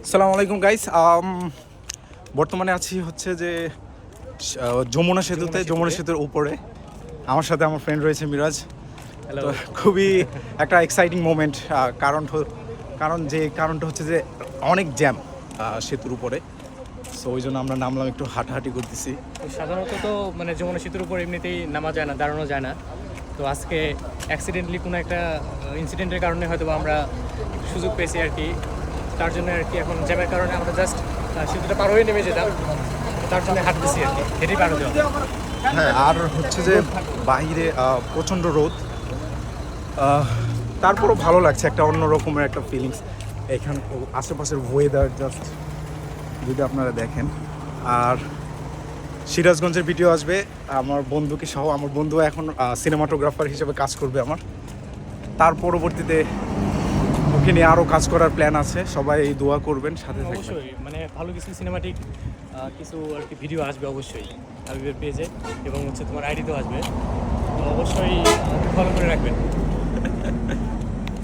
আসসালামু আলাইকুম গাইস। বর্তমানে আছি হচ্ছে যে যমুনা সেতুতে, যমুনা সেতুর উপরে। আমার সাথে আমার ফ্রেন্ড রয়েছে মিরাজ। হ্যালো। তো খুবই একটা এক্সাইটিং মোমেন্ট। কারণটা হচ্ছে যে অনেক জ্যাম সেতুর উপরে। সো ওই জন্য আমরা নামলাম, একটু হাঁটাহাঁটি করতেছি। সাধারণত তো মানে যমুনা সেতুর উপর এমনিতেই নামা যায় না, দাঁড়ানো যায় না। তো আজকে অ্যাক্সিডেন্টলি কোনো একটা ইনসিডেন্টের কারণে হয়তো আমরা সুযোগ পেয়েছি আর কি। তার জন্য আর কি এখন জ্যামের কারণে আমরা জাস্ট সেতুটা পার হয়ে নেমে যেতাম, তার জন্য হাঁটতেছি আর কি, হেঁটেই পার হতে হবে। হ্যাঁ, আর হচ্ছে যে বাইরে প্রচণ্ড রোদ, তারপরও ভালো লাগছে, একটা অন্য রকমের একটা ফিলিংস। এখানে আশেপাশের ওয়েদার জাস্ট যদি আপনারা দেখেন। আর সিরাজগঞ্জের ভিডিও আসবে আমার বন্ধুকে সহ। আমার বন্ধু এখন সিনেমাটোগ্রাফার হিসেবে কাজ করবে আমার। তার পরবর্তীতে ওকে নিয়ে আরও কাজ করার প্ল্যান আছে। সবাই এই দোয়া করবেন, সাথে থাকবেন। অবশ্যই মানে ভালো কিছু সিনেমাটিক কিছু আর কি ভিডিও আসবে অবশ্যই হাবিবের পেজে, এবং হচ্ছে তোমার আইডিতেও আসবে। তো অবশ্যই ফলো করে রাখবেন।